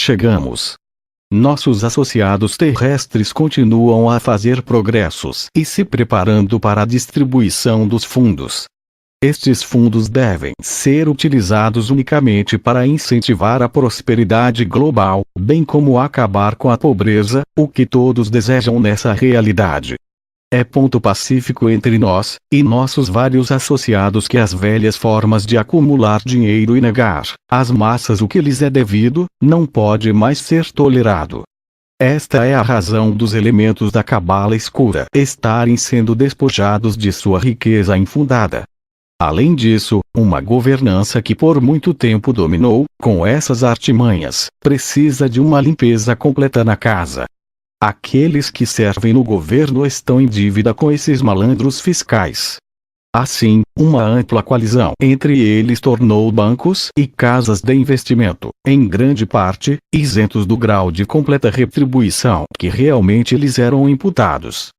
chegamos. Nossos associados terrestres continuam a fazer progressos e se preparando para a distribuição dos fundos. Estes fundos devem ser utilizados unicamente para incentivar a prosperidade global, bem como acabar com a pobreza, o que todos desejam nessa realidade. É ponto pacífico entre nós e nossos vários associados que as velhas formas de acumular dinheiro e negar às massas o que lhes é devido, não pode mais ser tolerado. Esta é a razão dos elementos da cabala escura estarem sendo despojados de sua riqueza infundada. Além disso, uma governança que por muito tempo dominou, com essas artimanhas, precisa de uma limpeza completa na casa. Aqueles que servem no governo estão em dívida com esses malandros fiscais. Assim, uma ampla coalizão entre eles tornou bancos e casas de investimento, em grande parte, isentos do grau de completa retribuição que realmente lhes eram imputados.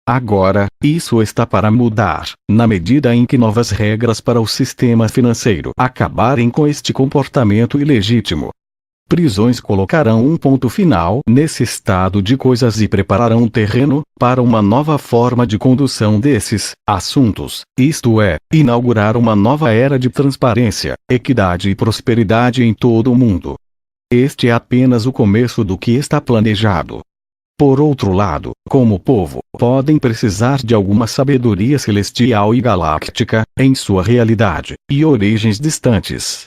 Agora, isso está para mudar, na medida em que novas regras para o sistema financeiro acabarem com este comportamento ilegítimo. Prisões colocarão um ponto final nesse estado de coisas e prepararão terreno para uma nova forma de condução desses assuntos, isto é, inaugurar uma nova era de transparência, equidade e prosperidade em todo o mundo. Este é apenas o começo do que está planejado. Por outro lado, como povo, podem precisar de alguma sabedoria celestial e galáctica, em sua realidade e origens distantes.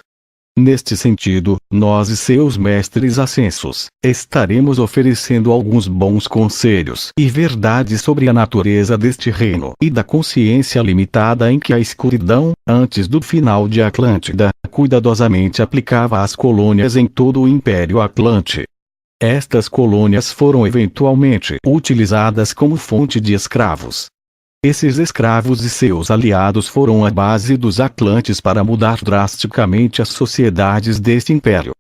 Neste sentido, nós e seus mestres ascensos, estaremos oferecendo alguns bons conselhos e verdades sobre a natureza deste reino e da consciência limitada em que a escuridão, antes do final de Atlântida, cuidadosamente aplicava às colônias em todo o Império Atlante. Estas colônias foram eventualmente utilizadas como fonte de escravos. Esses escravos e seus aliados foram a base dos Atlantes para mudar drasticamente as sociedades deste império.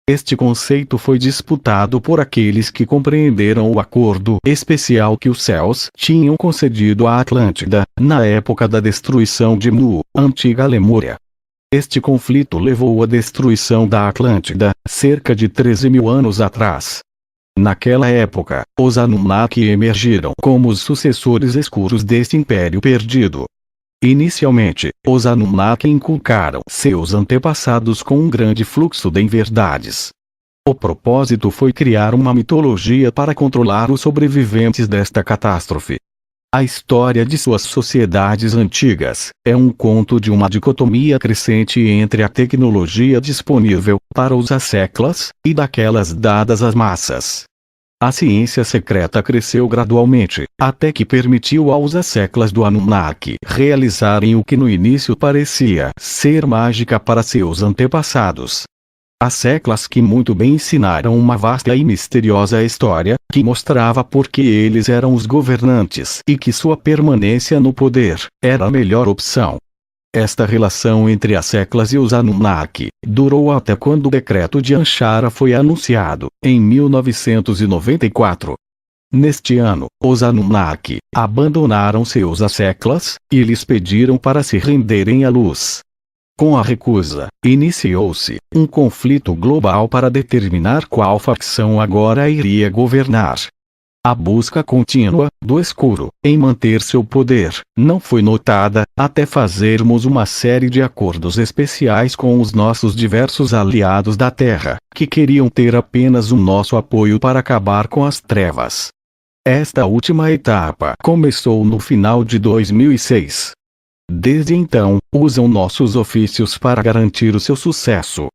Este conceito foi disputado por aqueles que compreenderam o acordo especial que os céus tinham concedido à Atlântida, na época da destruição de Mu, antiga Lemúria. Este conflito levou à destruição da Atlântida, cerca de 13.000 anos atrás. Naquela época, os Anunnaki emergiram como os sucessores escuros deste império perdido. Inicialmente, os Anunnaki inculcaram seus antepassados com um grande fluxo de inverdades. O propósito foi criar uma mitologia para controlar os sobreviventes desta catástrofe. A história de suas sociedades antigas é um conto de uma dicotomia crescente entre a tecnologia disponível para os asseclas e daquelas dadas às massas. A ciência secreta cresceu gradualmente, até que permitiu aos asseclas do Anunnaki realizarem o que no início parecia ser mágica para seus antepassados. Asseclas que muito bem ensinaram uma vasta e misteriosa história, que mostrava por que eles eram os governantes e que sua permanência no poder era a melhor opção. Esta relação entre Asseclas e os Anunnaki durou até quando o decreto de Anshara foi anunciado, em 1994. Neste ano, os Anunnaki abandonaram seus Asseclas e lhes pediram para se renderem à luz. Com a recusa, iniciou-se um conflito global para determinar qual facção agora iria governar. A busca contínua do escuro em manter seu poder não foi notada, até fazermos uma série de acordos especiais com os nossos diversos aliados da Terra, que queriam ter apenas o nosso apoio para acabar com as trevas. Esta última etapa começou no final de 2006. Desde então, usam nossos ofícios para garantir o seu sucesso.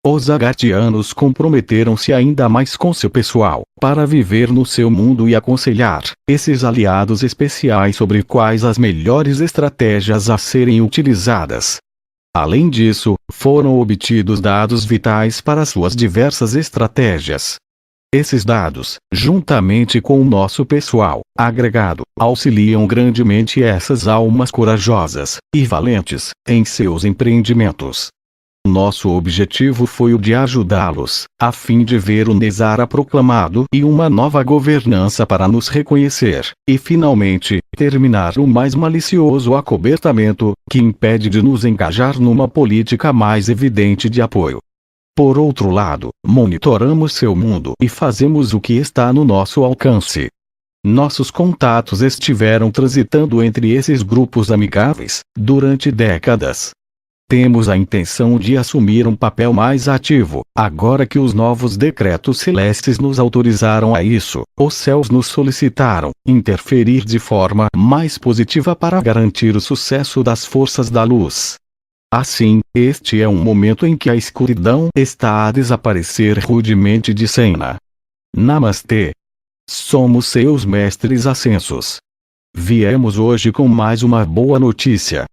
Os Agatianos comprometeram-se ainda mais com seu pessoal, para viver no seu mundo e aconselhar esses aliados especiais sobre quais as melhores estratégias a serem utilizadas. Além disso, foram obtidos dados vitais para suas diversas estratégias. Esses dados, juntamente com o nosso pessoal agregado, auxiliam grandemente essas almas corajosas e valentes em seus empreendimentos. Nosso objetivo foi o de ajudá-los, a fim de ver o Nezara proclamado e uma nova governança para nos reconhecer, e finalmente, terminar o mais malicioso acobertamento, que impede de nos engajar numa política mais evidente de apoio. Por outro lado, monitoramos seu mundo e fazemos o que está no nosso alcance. Nossos contatos estiveram transitando entre esses grupos amigáveis durante décadas. Temos a intenção de assumir um papel mais ativo, agora que os novos decretos celestes nos autorizaram a isso. Os céus nos solicitaram interferir de forma mais positiva para garantir o sucesso das forças da luz. Assim, este é um momento em que a escuridão está a desaparecer rudemente de cena. Namastê. Somos seus mestres ascensos. Viemos hoje com mais uma boa notícia.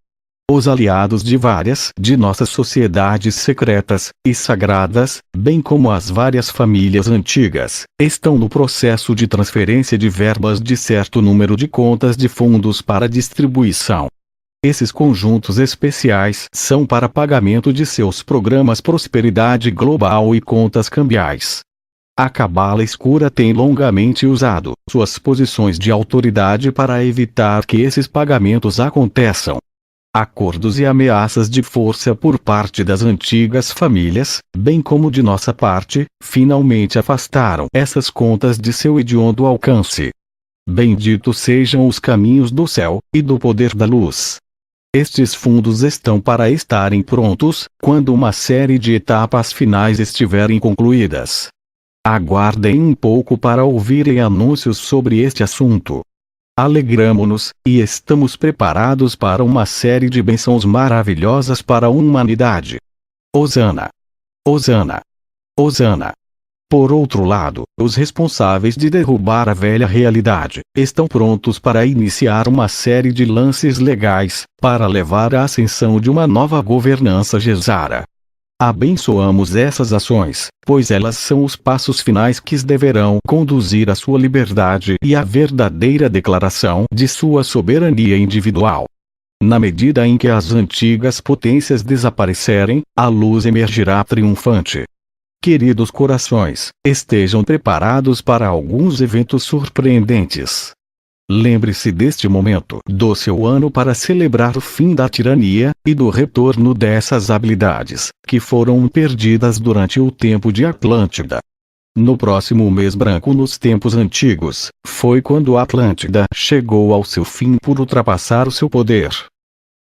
Os aliados de várias de nossas sociedades secretas e sagradas, bem como as várias famílias antigas, estão no processo de transferência de verbas de certo número de contas de fundos para distribuição. Esses conjuntos especiais são para pagamento de seus programas Prosperidade Global e contas cambiais. A Cabala Escura tem longamente usado suas posições de autoridade para evitar que esses pagamentos aconteçam. Acordos e ameaças de força por parte das antigas famílias, bem como de nossa parte, finalmente afastaram essas contas de seu hediondo alcance. Benditos sejam os caminhos do céu e do poder da luz. Estes fundos estão para estarem prontos quando uma série de etapas finais estiverem concluídas. Aguardem um pouco para ouvirem anúncios sobre este assunto. Alegramo-nos, e estamos preparados para uma série de bênçãos maravilhosas para a humanidade. Hosana! Hosana! Hosana! Por outro lado, os responsáveis de derrubar a velha realidade estão prontos para iniciar uma série de lances legais para levar à ascensão de uma nova governança Gesara. Abençoamos essas ações, pois elas são os passos finais que deverão conduzir à sua liberdade e à verdadeira declaração de sua soberania individual. Na medida em que as antigas potências desaparecerem, a luz emergirá triunfante. Queridos corações, estejam preparados para alguns eventos surpreendentes. Lembre-se deste momento do seu ano para celebrar o fim da tirania e do retorno dessas habilidades, que foram perdidas durante o tempo de Atlântida. No próximo mês branco nos tempos antigos, foi quando Atlântida chegou ao seu fim por ultrapassar o seu poder.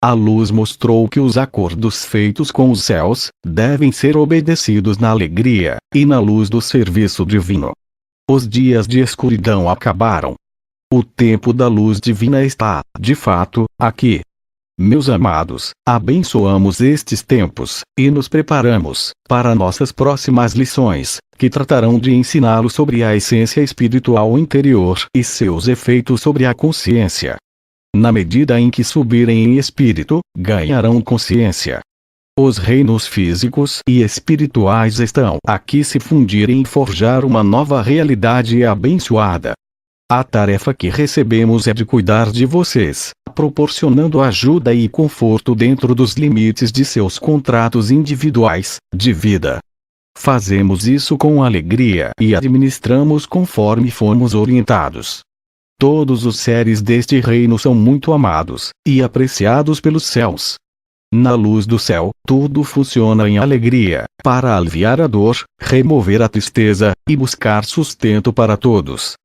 A luz mostrou que os acordos feitos com os céus devem ser obedecidos na alegria e na luz do serviço divino. Os dias de escuridão acabaram. O tempo da luz divina está, de fato, aqui. Meus amados, abençoamos estes tempos, e nos preparamos para nossas próximas lições, que tratarão de ensiná-lo sobre a essência espiritual interior e seus efeitos sobre a consciência. Na medida em que subirem em espírito, ganharão consciência. Os reinos físicos e espirituais estão aqui se fundirem e forjar uma nova realidade abençoada. A tarefa que recebemos é de cuidar de vocês, proporcionando ajuda e conforto dentro dos limites de seus contratos individuais de vida. Fazemos isso com alegria e administramos conforme fomos orientados. Todos os seres deste reino são muito amados e apreciados pelos céus. Na luz do céu, tudo funciona em alegria, para aliviar a dor, remover a tristeza e buscar sustento para todos.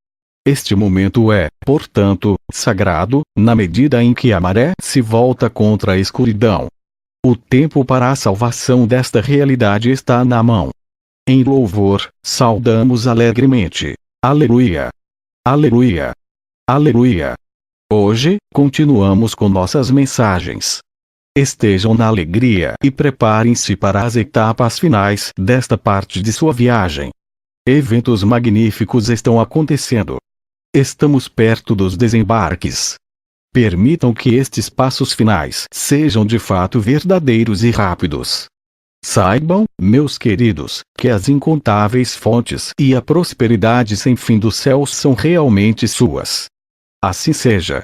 Este momento é, portanto, sagrado, na medida em que a maré se volta contra a escuridão. O tempo para a salvação desta realidade está na mão. Em louvor, saudamos alegremente. Aleluia! Aleluia! Aleluia! Hoje, continuamos com nossas mensagens. Estejam na alegria e preparem-se para as etapas finais desta parte de sua viagem. Eventos magníficos estão acontecendo. Estamos perto dos desembarques. Permitam que estes passos finais sejam de fato verdadeiros e rápidos. Saibam, meus queridos, que as incontáveis fontes e a prosperidade sem fim dos céus são realmente suas. Assim seja.